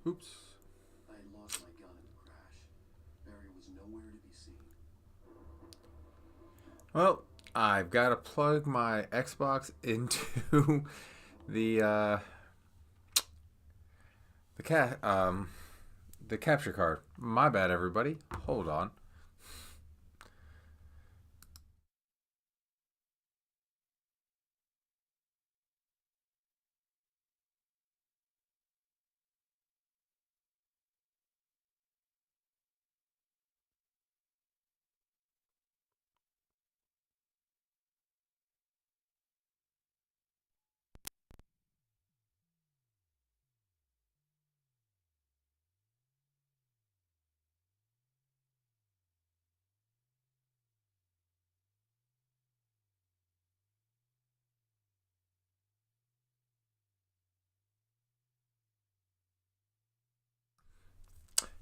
Oops. I had lost my gun in the crash. Barry was nowhere to be seen. Well, I've got to plug my Xbox into the the capture card. My bad, everybody. Hold on.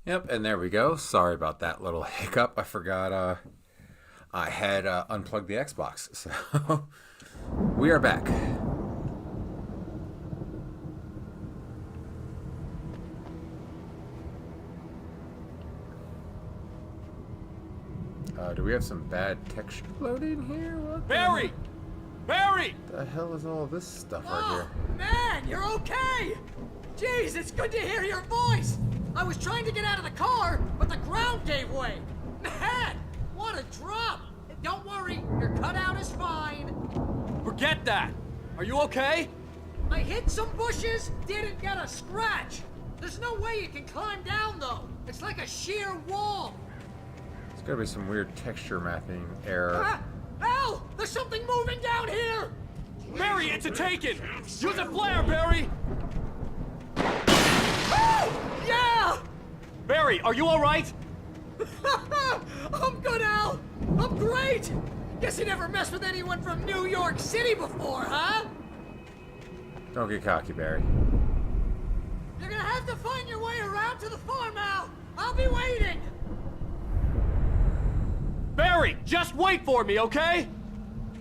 Yep, and there we go. Sorry about that little hiccup. I forgot I had unplugged the Xbox. So we are back. Do we have some bad texture loading here? What Barry! Barry! the hell is all this stuff right Oh, here? man, you're okay! Jeez, it's good to hear your voice! I was trying to get out of the car, but the ground gave way! Man, what a drop! Don't worry, your cutout is fine. Forget that! Are you okay? I hit some bushes, didn't get a scratch! There's no way you can climb down, though! It's like a sheer wall! There's gotta be some weird texture mapping error. Ah! Al! There's something moving down here! Barry, it's a taken! Use a flare, Barry! Oh! Yeah! Barry, are you alright? I'm good, Al! I'm great! Guess you never messed with anyone from New York City before, huh? Don't get cocky, Barry. You're gonna have to find your way around to the farm, Al! I'll be waiting! Barry, just wait for me, okay?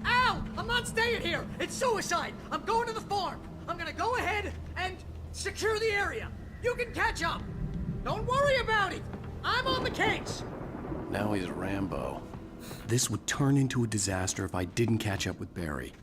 Al! I'm not staying here! It's suicide! I'm going to the farm! I'm gonna go ahead and secure the area! You can catch up! Don't worry about it! I'm on the case! Now he's Rambo. This would turn into a disaster if I didn't catch up with Barry.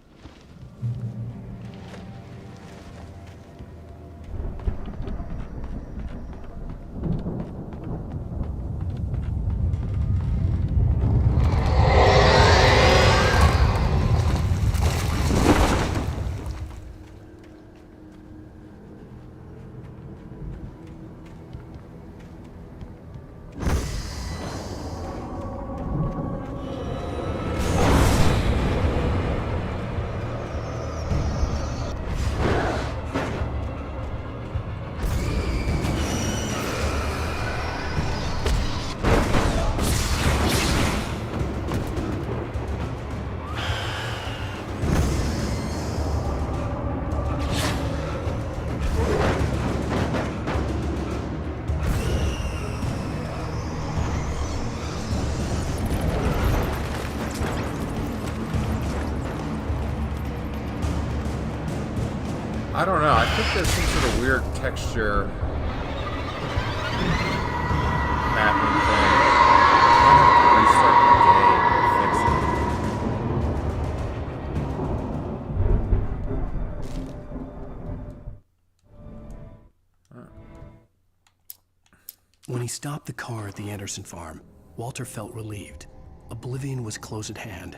I don't know. I think there's some sort of weird texture mapping thing. I have to restart the game to fix it. When he stopped the car at the Anderson farm, Walter felt relieved. Oblivion was close at hand.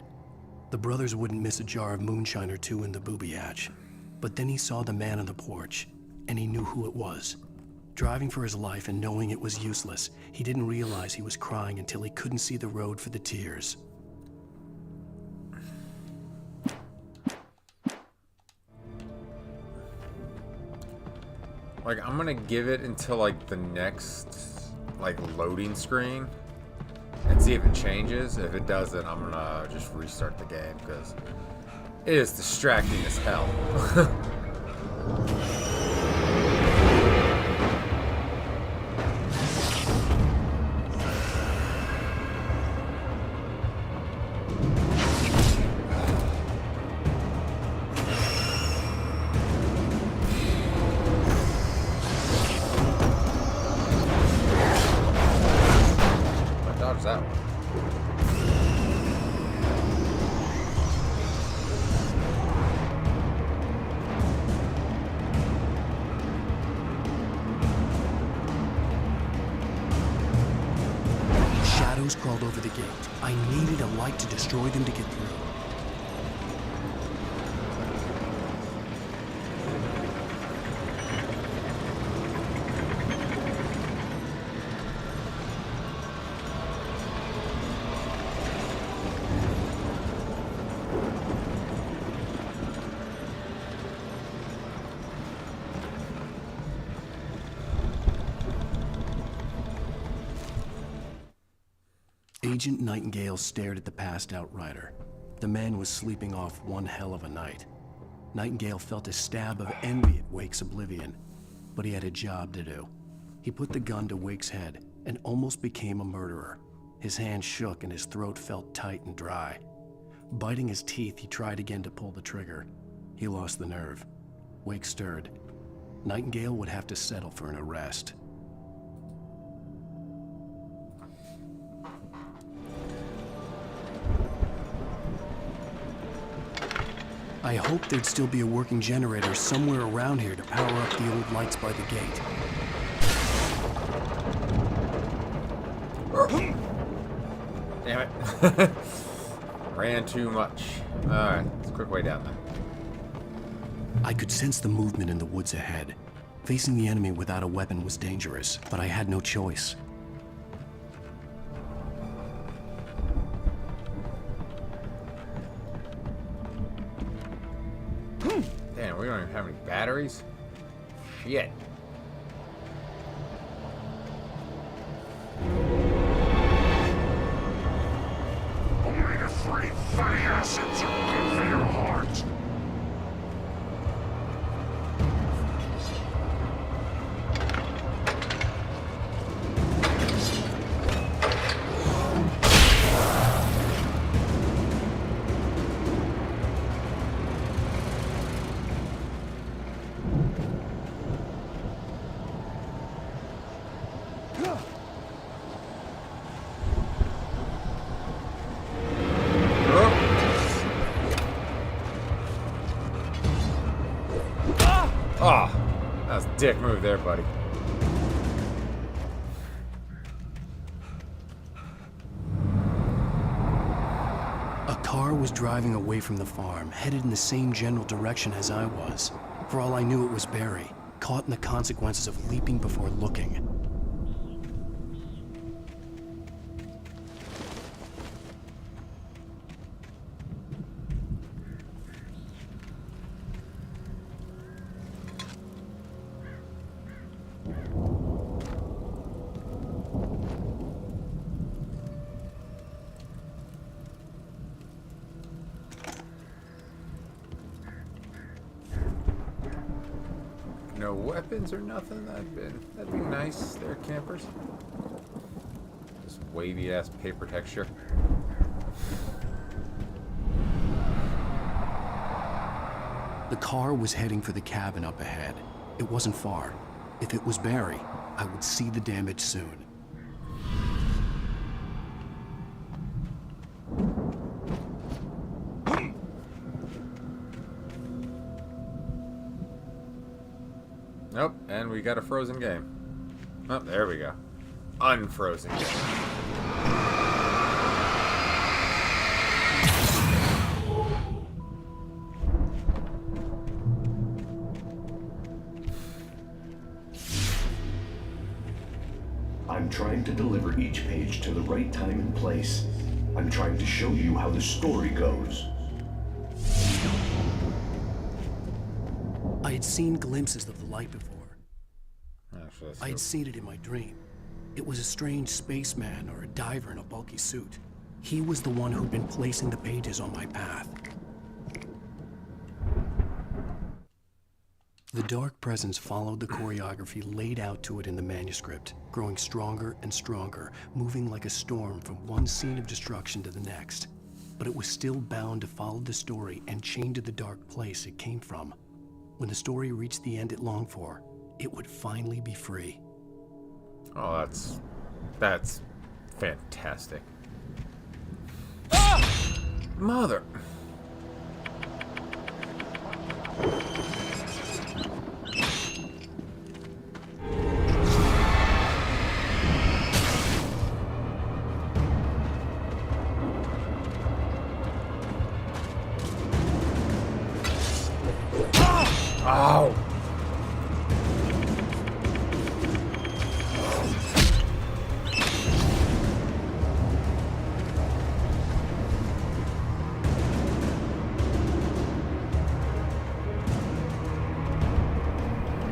The brothers wouldn't miss a jar of moonshine or two in the booby hatch. But then he saw the man on the porch, and he knew who it was. Driving for his life and knowing it was useless, he didn't realize he was crying until he couldn't see the road for the tears. Like, I'm gonna give it until like the next like loading screen and see if it changes. If it doesn't, I'm gonna just restart the game because it is distracting as hell. shadows crawled over the gate. I needed a light to destroy them to get through. Agent Nightingale stared at the passed-out rider. The man was sleeping off one hell of a night. Nightingale felt a stab of envy at Wake's oblivion, but he had a job to do. He put the gun to Wake's head and almost became a murderer. His hand shook and his throat felt tight and dry. Biting his teeth, he tried again to pull the trigger. He lost the nerve. Wake stirred. Nightingale would have to settle for an arrest. I hoped there'd still be a working generator somewhere around here to power up the old lights by the gate. Damn it. Ran too much. Alright, it's a quick way down there. I could sense the movement in the woods ahead. Facing the enemy without a weapon was dangerous, but I had no choice. Damn, we don't even have any batteries? Shit. Only the three fatty acids are good for your heart. Oh, that was a dick move there, buddy. A car was driving away from the farm, headed in the same general direction as I was. For all I knew, it was Barry, caught in the consequences of leaping before looking. No weapons or nothing? That'd be nice there, campers. This wavy ass paper texture. The car was heading for the cabin up ahead. It wasn't far. If it was Barry, I would see the damage soon. Nope, and we got a frozen game. Oh, there we go. Unfrozen game. I'm trying to deliver each page to the right time and place. I'm trying to show you how the story goes. I had seen glimpses of the light before. Actually, I had seen it in my dream. It was a strange spaceman or a diver in a bulky suit. He was the one who'd been placing the pages on my path. The dark presence followed the choreography laid out to it in the manuscript, growing stronger and stronger, moving like a storm from one scene of destruction to the next. But it was still bound to follow the story and chained to the dark place it came from. When the story reached the end it longed for, it would finally be free. Oh, that's fantastic. Mother. Oh!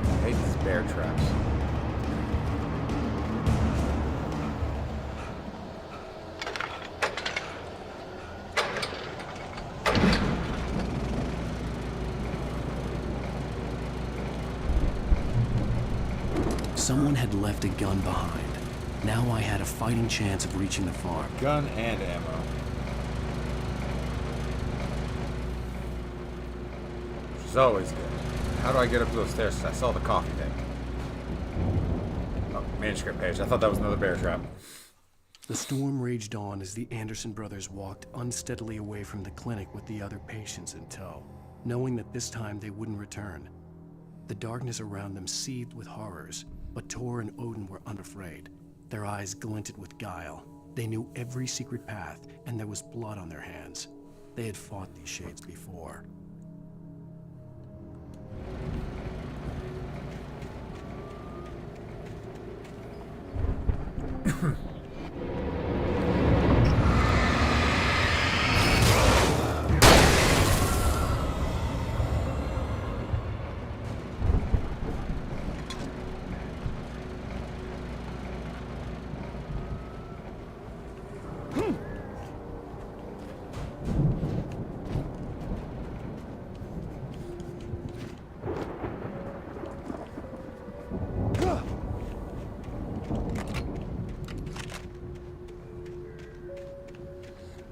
I hate these bear traps. Someone had left a gun behind. Now I had a fighting chance of reaching the farm. Gun and ammo. Which is always good. How do I get up those stairs? I saw the coffee thing. Oh, manuscript page. I thought that was another bear trap. The storm raged on as the Anderson brothers walked unsteadily away from the clinic with the other patients in tow, knowing that this time they wouldn't return. The darkness around them seethed with horrors, but Tor and Odin were unafraid. Their eyes glinted with guile. They knew every secret path, and there was blood on their hands. They had fought these shades before.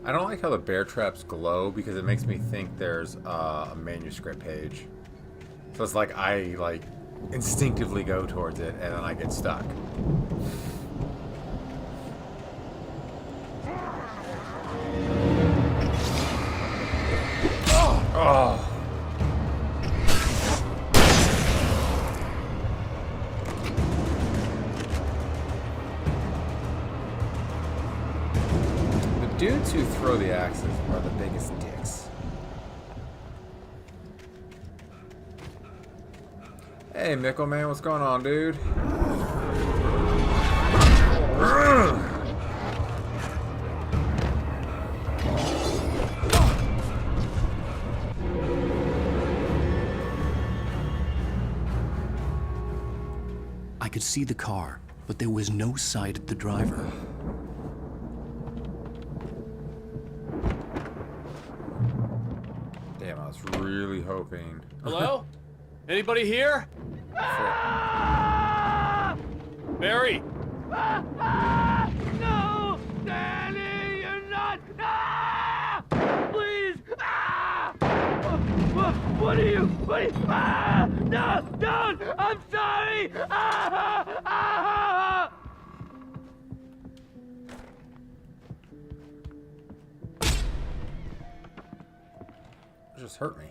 I don't like how the bear traps glow because it makes me think there's a manuscript page. So it's like I instinctively go towards it and then I get stuck. Oh. Dudes who throw the axes are the biggest dicks. Hey, Mickle Man, what's going on, dude? I could see the car, but there was no sight of the driver. Damn, I was really hoping. Hello? Anybody here? Barry! No! Danny, you're not! Ah! Please! Ah! What are you? Ah! No! Don't! I'm sorry! Ah! Ah! It just hurt me.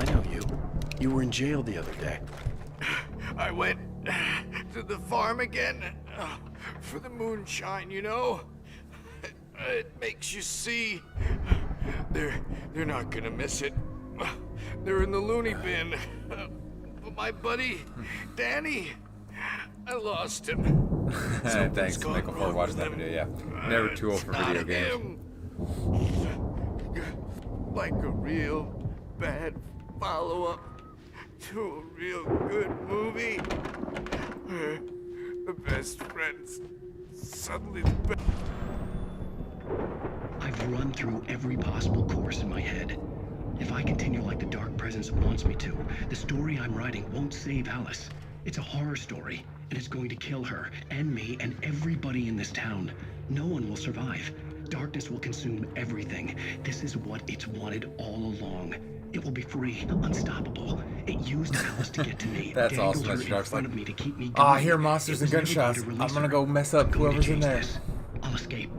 I know you. You were in jail the other day. I went to the farm again for the moonshine, you know? It makes you see. They're not gonna miss it. They're in the loony bin. But my buddy, Danny, I lost him. Thanks, Michael, for watching that video. Yeah, never too old for video games. Him. Like a real bad follow-up to a real good movie. Where the best friends suddenly the best. I've run through every possible course in my head. If I continue like the Dark Presence wants me to, the story I'm writing won't save Alice. It's a horror story, and it's going to kill her, and me, and everybody in this town. No one will survive. Darkness will consume everything. This is what it's wanted all along. It will be free, unstoppable. It used Alice to get to me. That's dangled awesome. her That's in Dark's front like, of me to keep me oh, I going. hear monsters It and was never going gunshots. to I'm release gonna her. go mess up I'm going to whoever's in change there. this. I'll escape.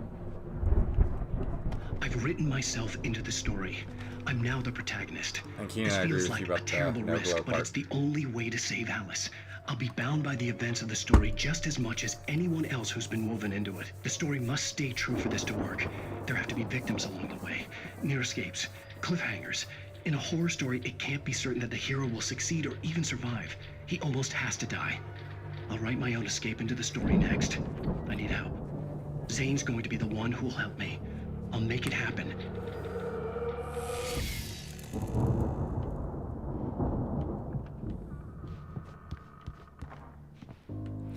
I've written myself into the story. I'm now the protagonist. And Keenan, This I agree feels with like you a about the terrible Nebula risk, but part. it's the only way to save Alice. I'll be bound by the events of the story just as much as anyone else who's been woven into it. The story must stay true for this to work. There have to be victims along the way, near escapes, cliffhangers. In a horror story, it can't be certain that the hero will succeed or even survive. He almost has to die. I'll write my own escape into the story next. I need help. Zane's going to be the one who'll help me. I'll make it happen.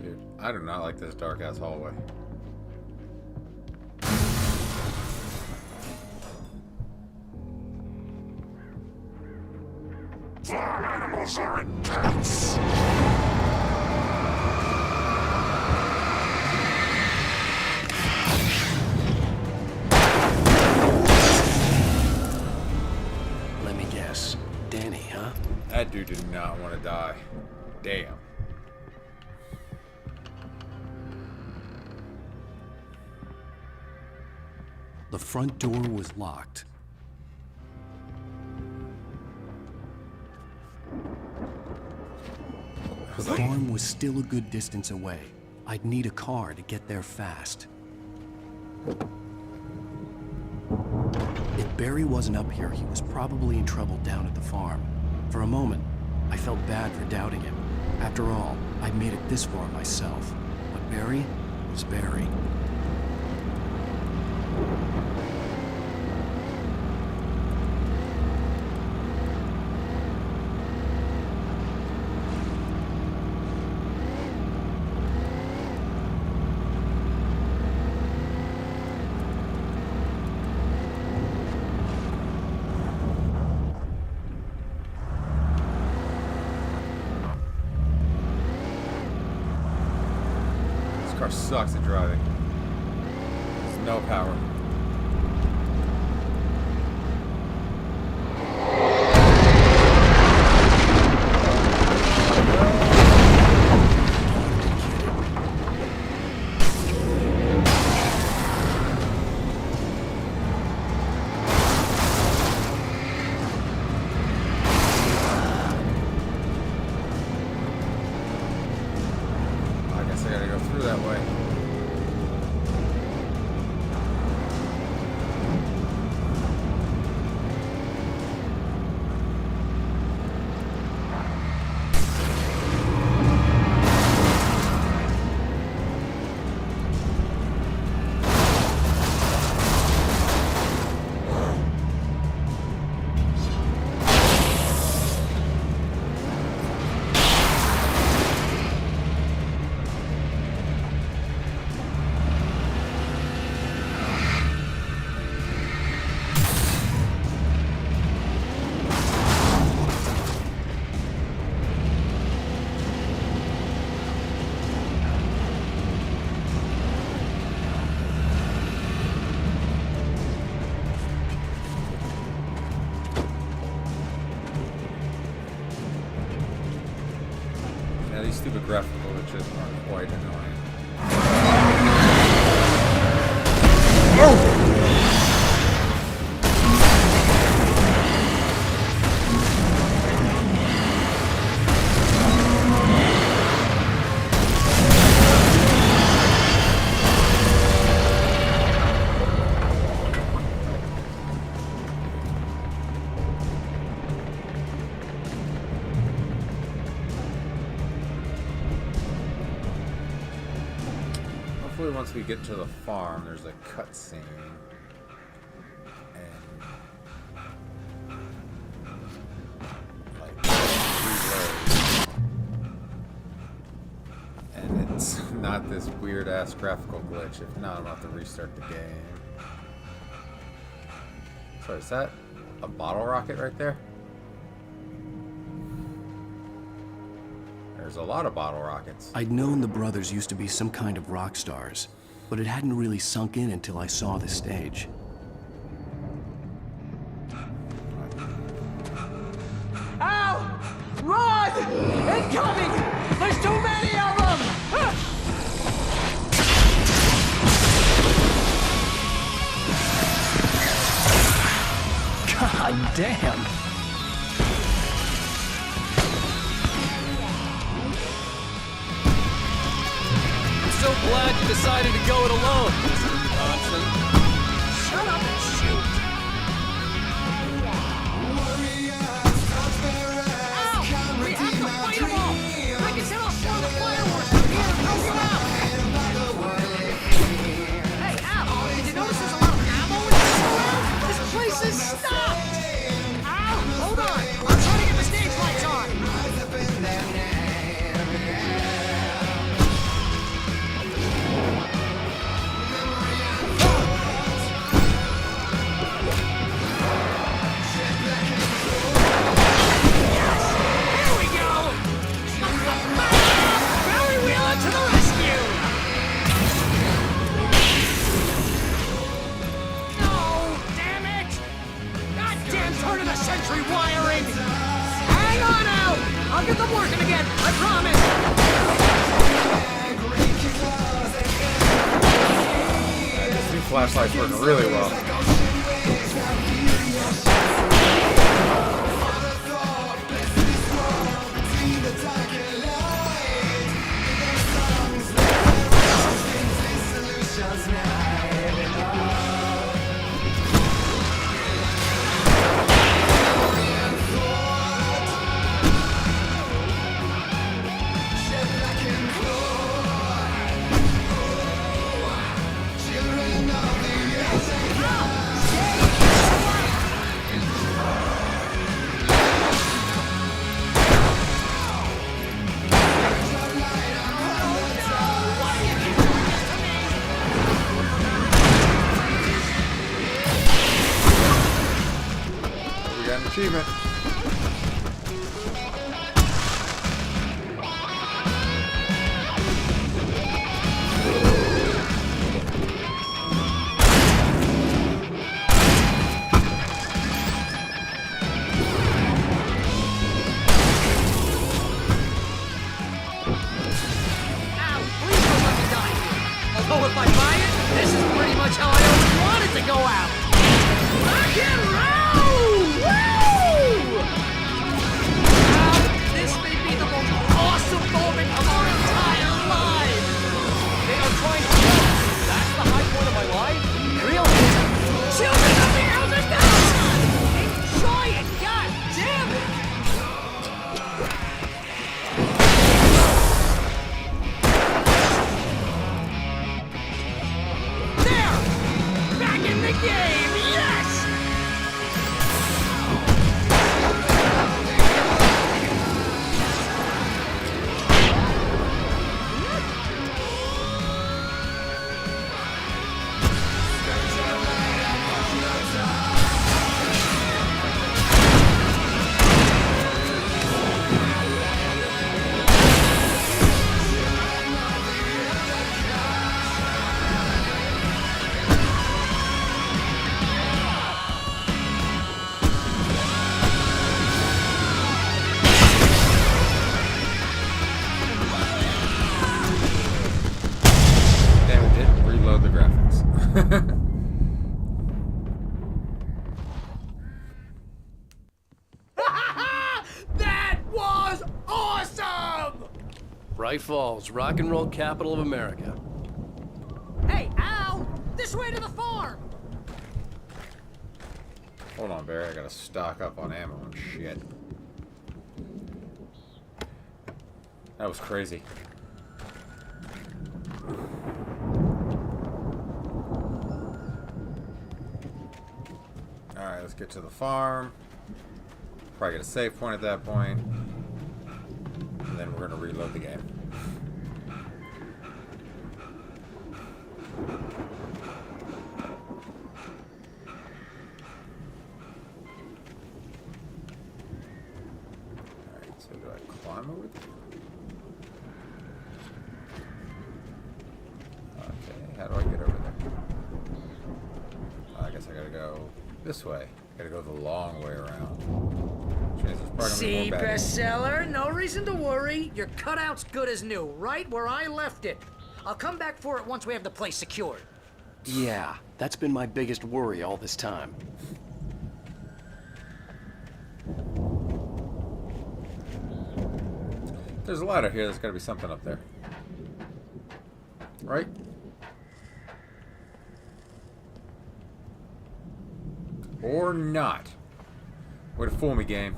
Dude, I do not like this dark ass hallway. Farm animals are intense. Let me guess. Danny, huh? That dude did not want to die. Damn. The front door was locked. The farm was still a good distance away. I'd need a car to get there fast. If Barry wasn't up here, he was probably in trouble down at the farm. For a moment, I felt bad for doubting him. After all, I'd made it this far myself. But Barry was Barry. This car sucks at driving. There's no power. I guess I gotta go through that way. Yeah, these stupid graphical glitches aren't quite annoying. Hopefully once we get to the farm, there's a cutscene. And like reload. And it's not this weird ass graphical glitch. If not, I'm gonna have to restart the game. So is that a bottle rocket right there? There's a lot of bottle rockets. I'd known the brothers used to be some kind of rock stars, but it hadn't really sunk in until I saw the stage. Ow! Run! Incoming! There's too many of them! God damn. So glad you decided to go it alone, Mr. Thompson. Shut up and shoot! Ow! We have to fight them all! I can set off one of the fireworks from here and help you out! Hey, Al! Did you notice there's a lot of ammo in this around? This place is stopped! Al! Hold on! I'm trying to get the stage lights on! Here we go! Barry Wheeler to the rescue! No! Damn it! Goddamn turn of the century wiring! Hang on, Al! I'll get them working again, I promise! This new flashlight's working really well. We got an achievement. Al, please don't let me die here. Although if I buy it, this is pretty much how I always wanted to go out. Rock and roll! Woo! Al, this may be the most awesome moment of our entire lives. They are trying to kill us. That's the high point of my life? Really? Children of the Elder Gods! Enjoy it, god damn it! There! Back in the game, yes! Damn, it didn't reload the graphics. That was awesome! Bright Falls, rock and roll capital of America. Hey, Al! This way to the farm! Hold on, Barry. I gotta stock up on ammo and shit. That was crazy. Alright, let's get to the farm. Probably get a save point at that point. And then we're gonna reload the game. Alright, so do I climb over there? Okay, how do I get over there? I guess I gotta go this way. Gotta go the long way around. Which means there's probably gonna be See, more bad. bestseller, no reason to worry. Your cutout's good as new, right where I left it. I'll come back for it once we have the place secured. Yeah, that's been my biggest worry all this time. There's a ladder here. There's got to be something up there. Right? Or not. Way to fool me, game.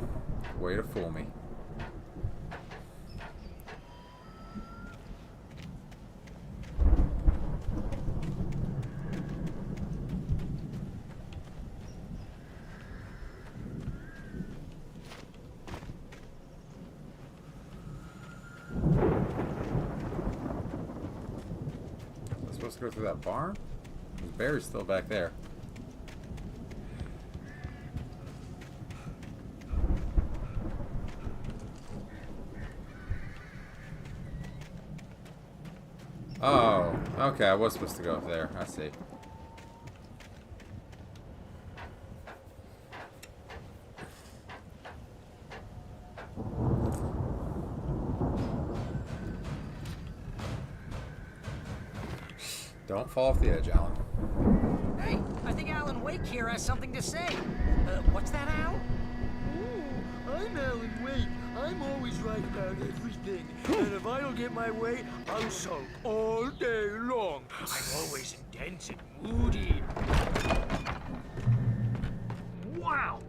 Way to fool me. Am I supposed to go through that barn? The bear's still back there. Oh, okay, I was supposed to go up there. I see. Don't fall off the edge, Alan. Hey, I think Alan Wake here has something to say. What's that, Al? Oh, I'm Alan Wake. I'm always right about everything. And if I don't get my way, I'll sulk all day long. I'm always intense and moody. Wow!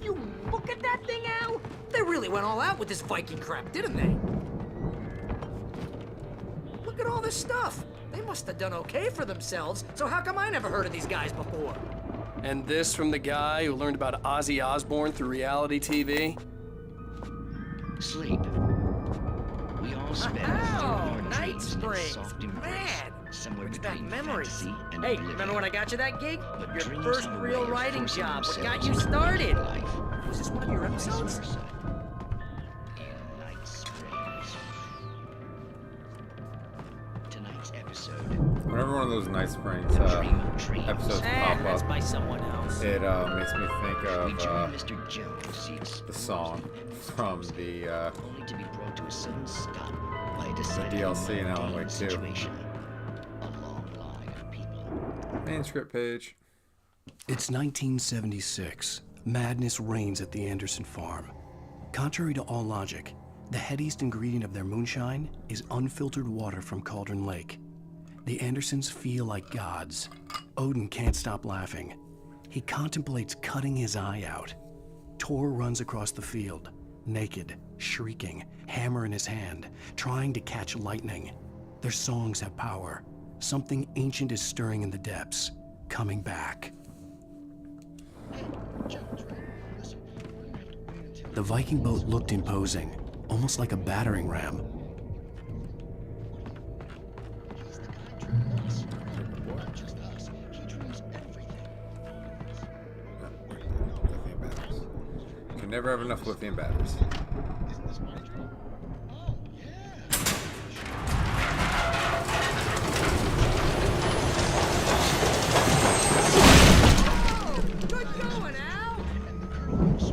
You look at that thing, Al! They really went all out with this Viking crap, didn't they? Look at all this stuff. They must have done okay for themselves, so how come I never heard of these guys before? And this from the guy who learned about Ozzy Osbourne through reality TV? Sleep. We all spend Oh, our Night dreams in Springs. soft embrace, Man, somewhere brings back between memories. fantasy and Hey, oblivion. remember when I got you that gig? But Your dreams first have a real way of writing forcing job. What got themselves you into started? life. Was this one of your Vice episodes? versa. In Night Springs. Tonight's episode. Whenever one of those Night Springs Dream of dreams. episodes pop That's up, by someone else. it makes me think We of join Mr. Jones, the song from the only to be brought to a sudden stop by a decidedly DLC in Alan mundane Wake 2. situation. A long line of people. main script page. It's 1976. Madness reigns at the Anderson farm. Contrary to all logic, the headiest ingredient of their moonshine is unfiltered water from Cauldron Lake. The Andersons feel like gods. Odin can't stop laughing. He contemplates cutting his eye out. Tor runs across the field, naked, shrieking, hammer in his hand, trying to catch lightning. Their songs have power. Something ancient is stirring in the depths, coming back. The Viking boat looked imposing, almost like a battering ram. Lithium batteries. You can never have enough lithium batteries. Good going, Al!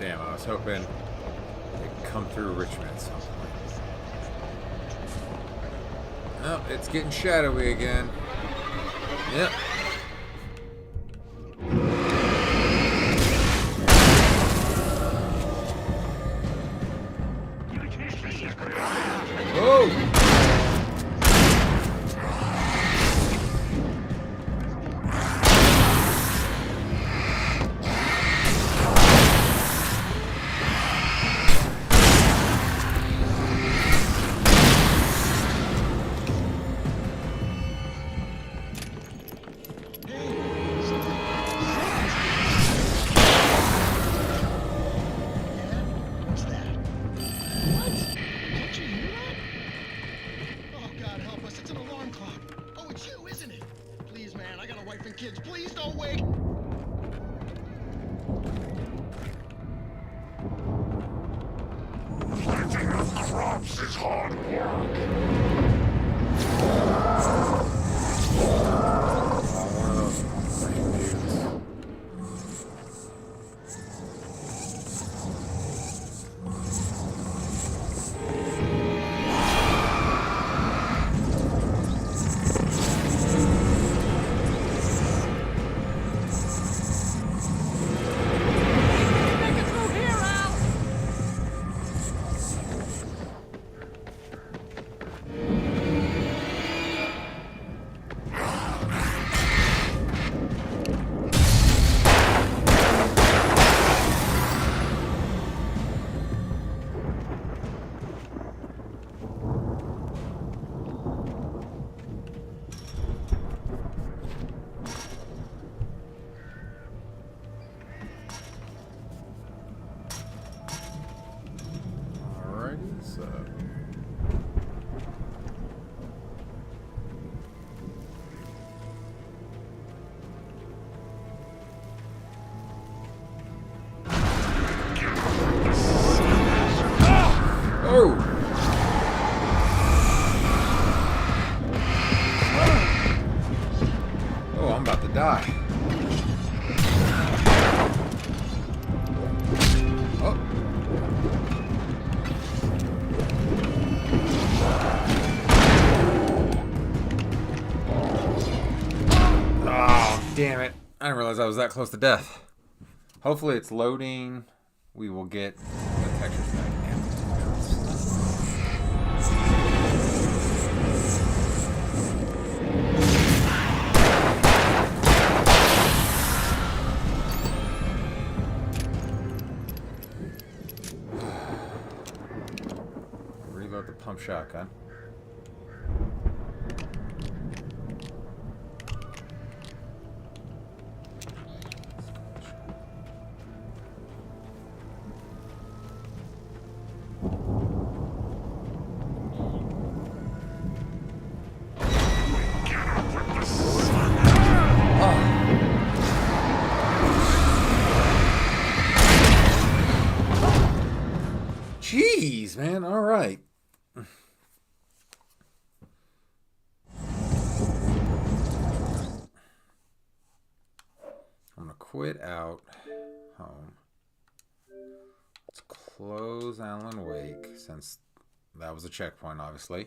Damn, I was hoping it'd come through Richmond at some point. Oh, it's getting shadowy again. Yep. Oh! What's that? What? Can't you hear that? Oh, God help us. It's an alarm clock. Oh, it's you, isn't it? Please, man, I got a wife and kids. Please don't wake. Planting of crops is hard work. die. Oh. Oh, damn it. I didn't realize I was that close to death. Hopefully it's loading. We will get the textures back. Reload the pump shotgun. Jeez, man. All right. I'm going to quit out home. Let's close Alan Wake since that was a checkpoint, obviously.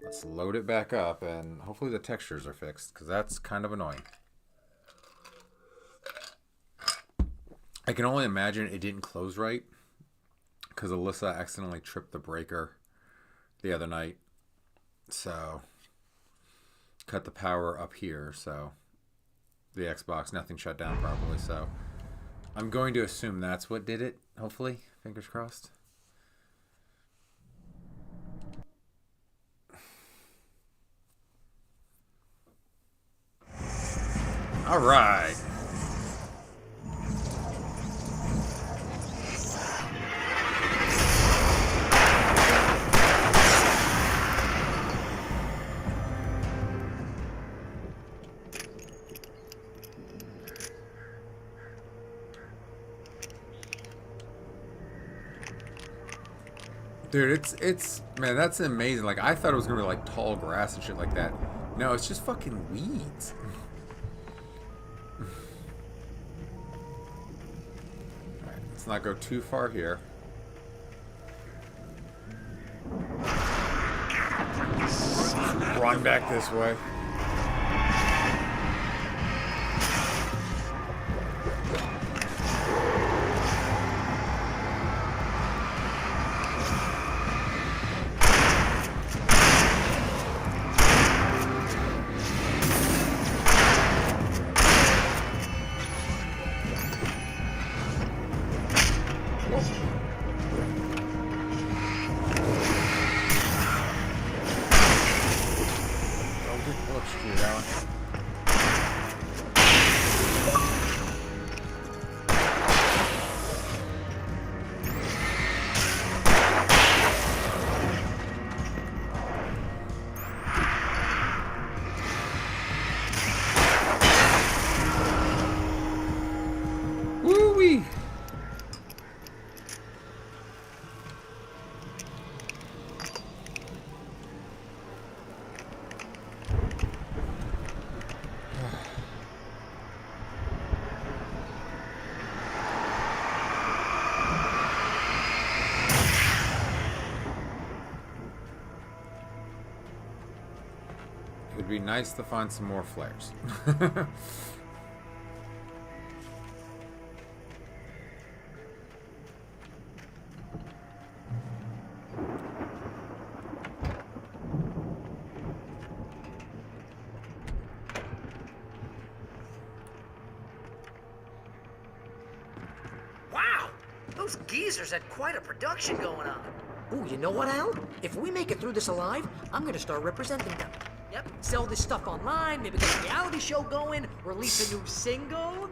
Let's load it back up and hopefully the textures are fixed because that's kind of annoying. I can only imagine it didn't close right because Alyssa accidentally tripped the breaker the other night. So, cut the power up here. So, the Xbox, nothing shut down properly. So, I'm going to assume that's what did it. Hopefully. Fingers crossed. All right. Dude, it's man, that's amazing. Like I thought it was gonna be like tall grass and shit like that. No, it's just fucking weeds. Alright, let's not go too far here. Run back this way. It'd be nice to find some more flares. Wow! Those geezers had quite a production going on. Ooh, you know what, Al? If we make it through this alive, I'm gonna start representing them. Yep, sell this stuff online, maybe get a reality show going, release a new single.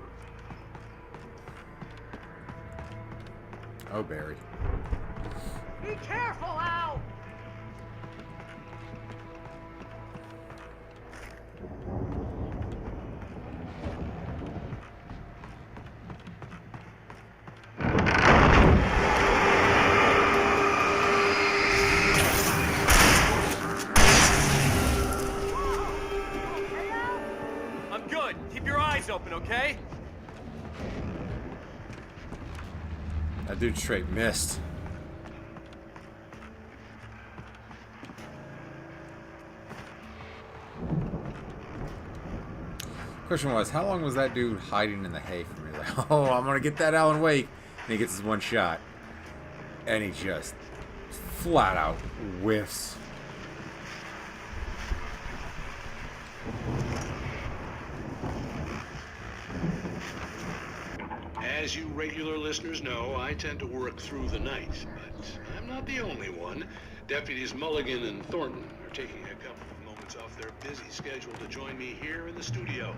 Oh, Barry. Be careful, Al! eyes open, okay? That dude straight missed. Question was, how long was that dude hiding in the hay for me? Like, oh, I'm gonna get that Alan Wake, and he gets his one shot, and he just flat out whiffs. As you regular listeners know, I tend to work through the night, but I'm not the only one. Deputies Mulligan and Thornton are taking a couple of moments off their busy schedule to join me here in the studio.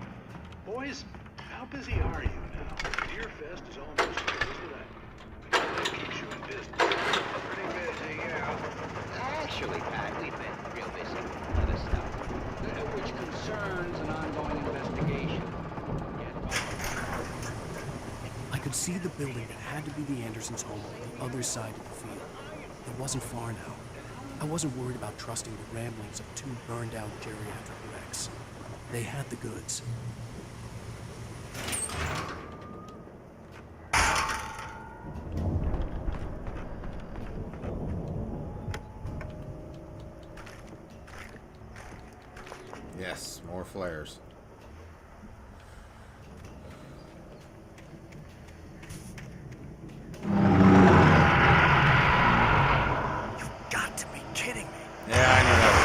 Boys, how busy are you now? Deerfest is almost here, isn't it? That keeps you in business. Pretty busy, yeah. Actually, Pat, we've been real busy with other stuff, which concerns an ongoing investigation. I could see the building that had to be the Andersons' home on the other side of the field. It wasn't far now. I wasn't worried about trusting the ramblings of two burned-out geriatric wrecks. They had the goods. Yes, more flares. You've got to be kidding me. Yeah, I know that.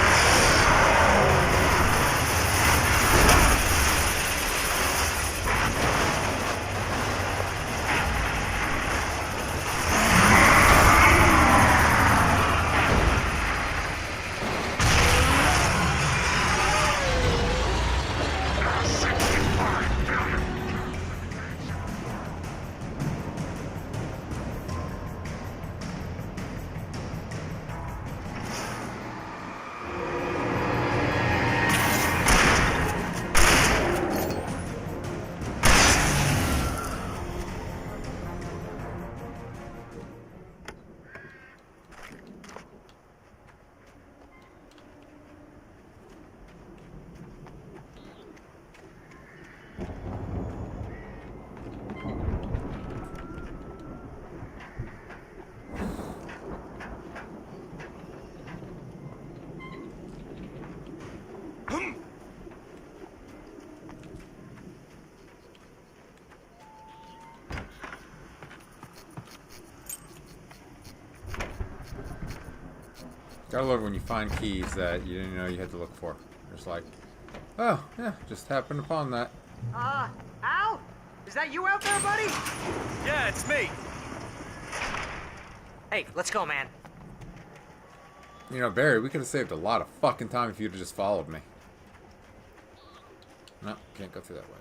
Gotta love when you find keys that you didn't know you had to look for. Just like, oh, yeah, just happened upon that. Al? Is that you out there, buddy? Yeah, it's me. Hey, let's go, man. You know, Barry, we could have saved a lot of fucking time if you'd have just followed me. No, can't go through that way.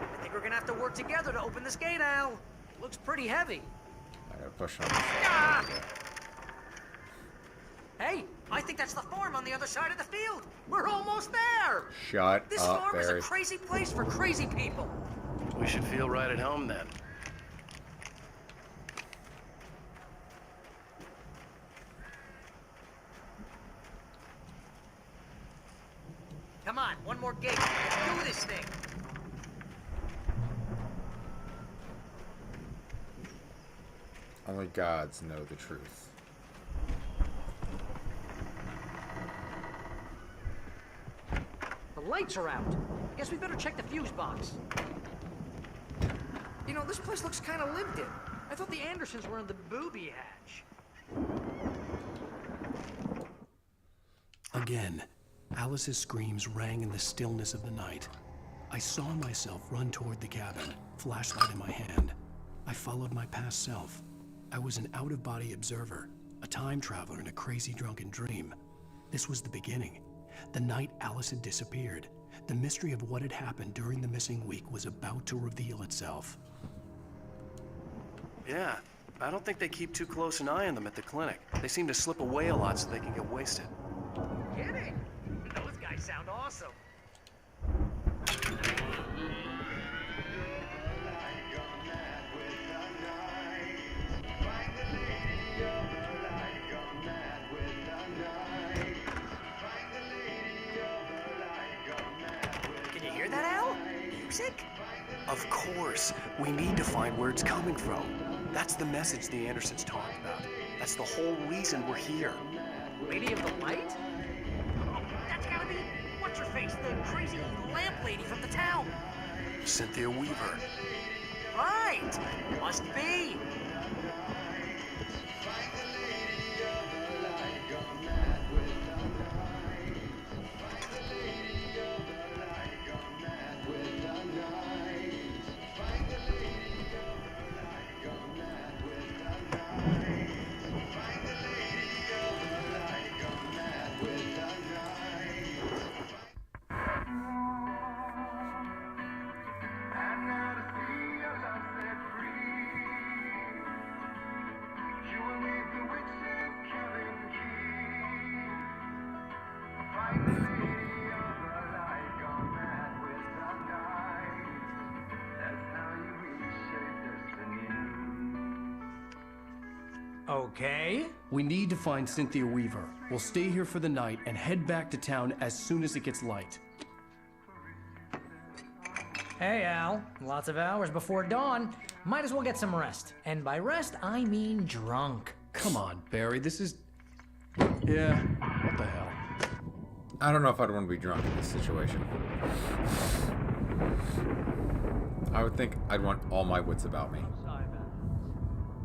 I think we're gonna have to work together to open this gate, Al. Looks pretty heavy. I gotta push on this. Ah! Hey, I think that's the farm on the other side of the field. We're almost there. Shut This up, farm Barry. is a crazy place for crazy people. We should feel right at home then. Come on, one more gate. Let's do this thing. Only gods know the truth. The lights are out. Guess we better check the fuse box. You know, this place looks kind of lived in. I thought the Andersons were in the booby hatch. Again, Alice's screams rang in the stillness of the night. I saw myself run toward the cabin, flashlight in my hand. I followed my past self. I was an out-of-body observer, a time traveler in a crazy drunken dream. This was the beginning. The night Alice had disappeared. The mystery of what had happened during the missing week was about to reveal itself. Yeah, I don't think they keep too close an eye on them at the clinic. They seem to slip away a lot so they can get wasted. Kidding? Those guys sound awesome. Can you hear music? Of course. We need to find where it's coming from. That's the message the Andersons talked about. That's the whole reason we're here. Lady of the Light? Oh, that's gotta be what's-her-face, the crazy lamp lady from the town. Cynthia Weaver. Right! Must be. Okay. We need to find Cynthia Weaver. We'll stay here for the night and head back to town as soon as it gets light. Hey, Al. Lots of hours before dawn. Might as well get some rest. And by rest, I mean drunk. Come on, Barry, this is... Yeah, what the hell? I don't know if I'd want to be drunk in this situation. I would think I'd want all my wits about me. Sorry about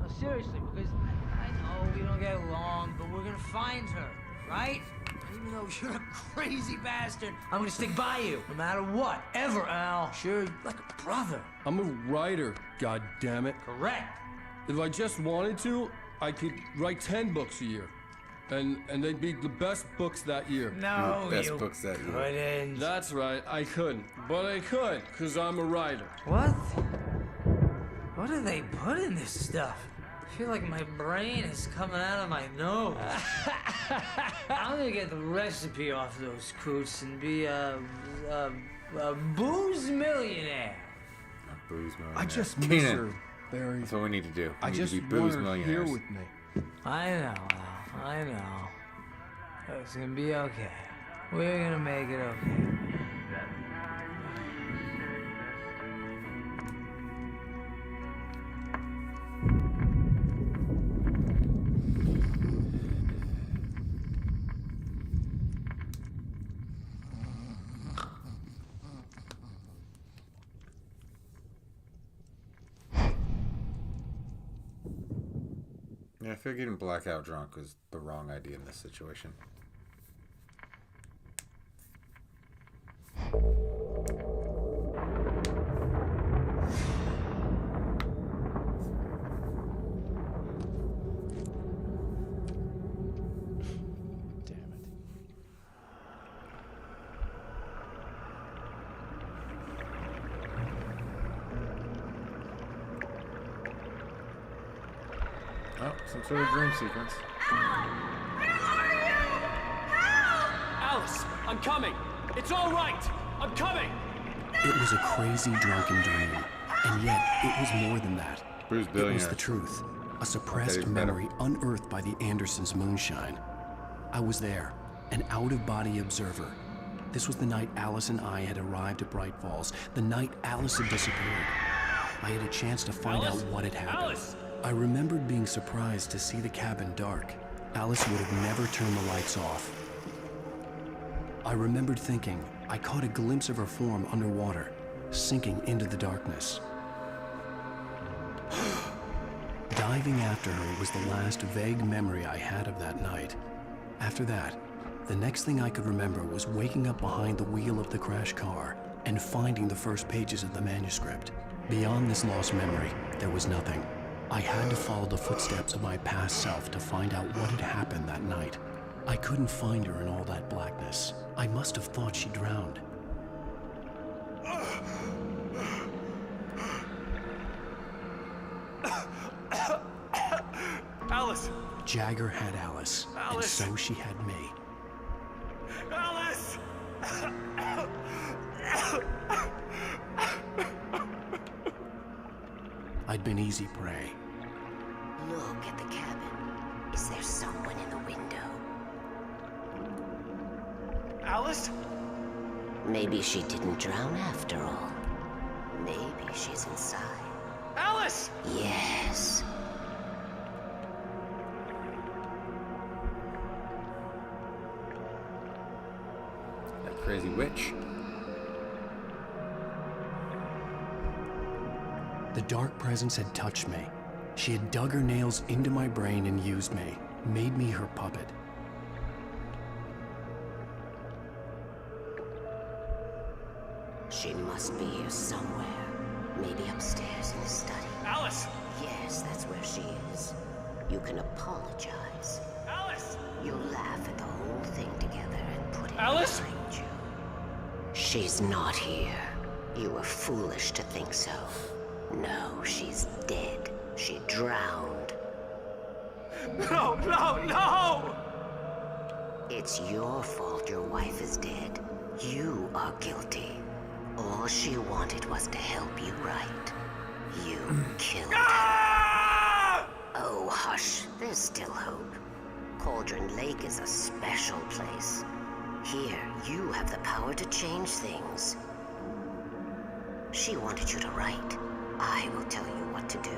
this. No, seriously, because I know we don't get along, but we're gonna find her, right? And even though you're a crazy bastard, I'm gonna stick by you, no matter what, ever, Al. Sure, like a brother. I'm a writer, goddammit. Correct. If I just wanted to, I could write 10 books a year. And they'd be the best books that year. No, Best you books that year. couldn't. That's right, I couldn't. But I could, because I'm a writer. What? What do they put in this stuff? I feel like my brain is coming out of my nose. I'm gonna get the recipe off those coots and be a booze millionaire. A booze millionaire. I just miss Keenan. her, Barry. That's what we need to do. We I need just to be booze want her here millionaires. with me. I know, Al. I know. It's gonna be okay. We're gonna make it okay. Yeah, I feel getting blackout drunk is the wrong idea in this situation. Oh, some sort of dream sequence. Alice, I'm coming. It's all right. I'm coming. It was a crazy drunken dream, and yet it was more than that. Bruce It Billionaire. was the truth, a suppressed even better. memory unearthed by the Andersons' moonshine. I was there, an out-of-body observer. This was the night Alice and I had arrived at Bright Falls, the night Alice had disappeared. I had a chance to find Alice? out what had happened. Alice! I remembered being surprised to see the cabin dark. Alice would have never turned the lights off. I remembered thinking I caught a glimpse of her form underwater, sinking into the darkness. Diving after her was the last vague memory I had of that night. After that, the next thing I could remember was waking up behind the wheel of the crashed car and finding the first pages of the manuscript. Beyond this lost memory, there was nothing. I had to follow the footsteps of my past self to find out what had happened that night. I couldn't find her in all that blackness. I must have thought she drowned. Alice! Jagger had Alice, and Alice! so she had me. Alice! I'd been easy prey. Look at the cabin. Is there someone in the window? Alice? Maybe she didn't drown after all. Maybe she's inside. Alice! Yes. That crazy witch. The dark presence had touched me. She had dug her nails into my brain and used me, made me her puppet. She must be here somewhere. Maybe upstairs in the study. Alice! Yes, that's where she is. You can apologize. Alice! You'll laugh at the whole thing together and put it Alice! behind you. She's not here. You were foolish to think so. No, she's dead. She drowned. No, no, no! It's your fault your wife is dead. You are guilty. All she wanted was to help you right. You killed her. Oh, hush. There's still hope. Cauldron Lake is a special place. Here, you have the power to change things. She wanted you to write. I will tell you what to do.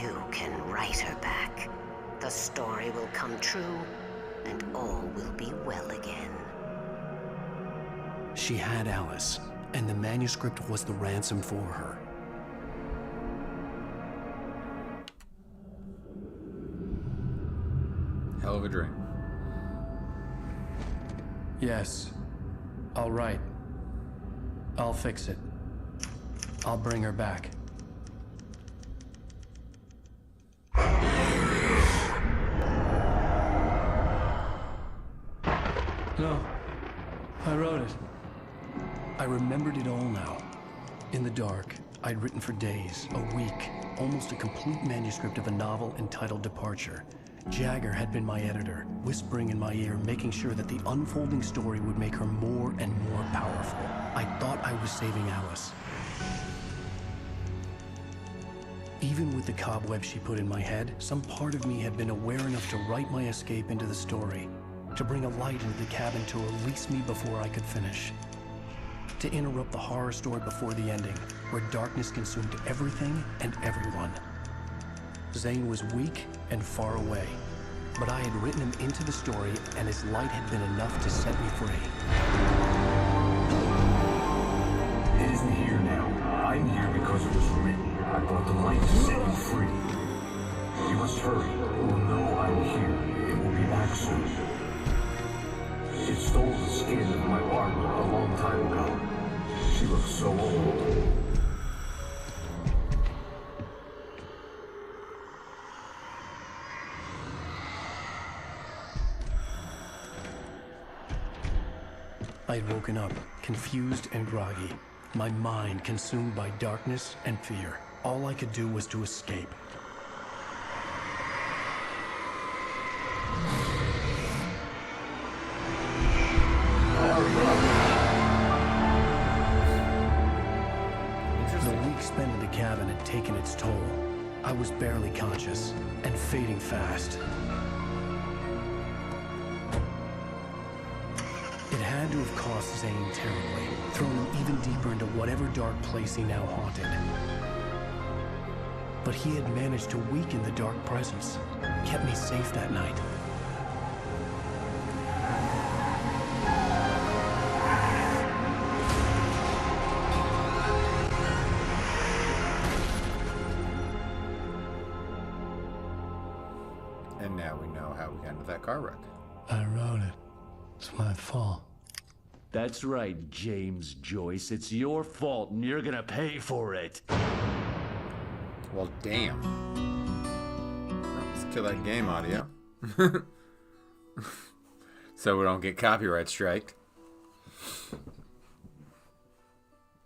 You can write her back. The story will come true, and all will be well again. She had Alice, and the manuscript was the ransom for her. Hell of a dream. Yes. I'll write. I'll fix it. I'll bring her back. No. I wrote it. I remembered it all now. In the dark, I'd written for days, a week, almost a complete manuscript of a novel entitled Departure. Jagger had been my editor, whispering in my ear, making sure that the unfolding story would make her more and more powerful. I thought I was saving Alice. Even with the cobweb she put in my head, some part of me had been aware enough to write my escape into the story, to bring a light into the cabin to release me before I could finish. To interrupt the horror story before the ending, where darkness consumed everything and everyone. Zane was weak and far away, but I had written him into the story, and his light had been enough to set me free. It isn't here now. I'm here because it was written. I brought the light to set you free. You must hurry. It will know I'm here. It will be back soon. It stole the skin of my partner a long time ago. She looks so old. I'd woken up, confused and groggy, my mind consumed by darkness and fear. All I could do was to escape. The week spent in the cabin had taken its toll. I was barely conscious and fading fast. It had to have cost Zane terribly, thrown him even deeper into whatever dark place he now haunted. But he had managed to weaken the dark presence, kept me safe that night. And now we know how we got into that car wreck. I wrote it. It's my fault. That's right, James Joyce. It's your fault, and you're gonna pay for it. Well, damn. Let's kill that game audio. So we don't get copyright striked.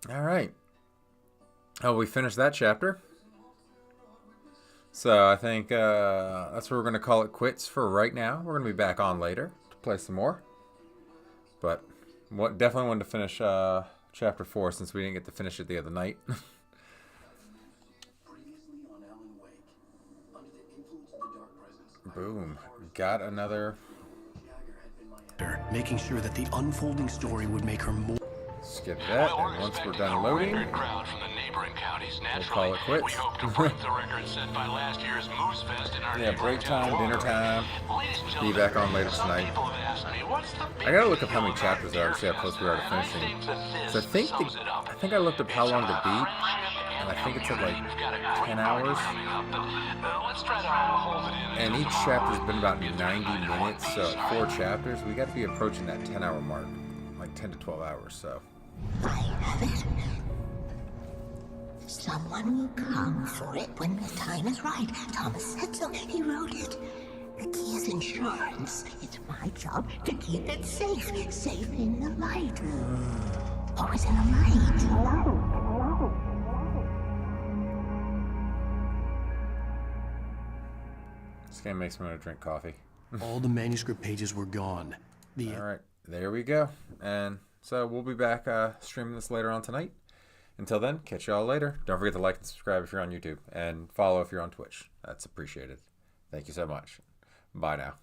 Alright. Oh, we finished that chapter. So I think that's where we're going to call it quits for right now. We're going to be back on later to play some more. But definitely wanted to finish chapter 4 since we didn't get to finish it the other night. Previously on Alan Wake, under the influence of the dark presence, Boom. Got another. Making sure that the unfolding story would make her more. Skip that, and once we're done loading, we'll call it quits. Yeah, break time, dinner time. Be back on later tonight. I gotta look up how many chapters there are to see how close we are to finishing. So I think I looked up how long to beat, and I think it's at like 10 hours. And each chapter's been about 90 minutes, so at 4 chapters, we got to be approaching that 10-hour mark, like 10 to 12 hours. So. I have it. Someone will come for it when the time is right. Thomas said so. He wrote it. The key is insurance. It's my job to keep it safe. Safe in the light. Always in the light. This game makes me want to drink coffee. All the manuscript pages were gone. All right, there we go. And so we'll be back streaming this later on tonight. Until then, catch y'all later. Don't forget to like and subscribe if you're on YouTube, and follow if you're on Twitch. That's appreciated. Thank you so much. Bye now.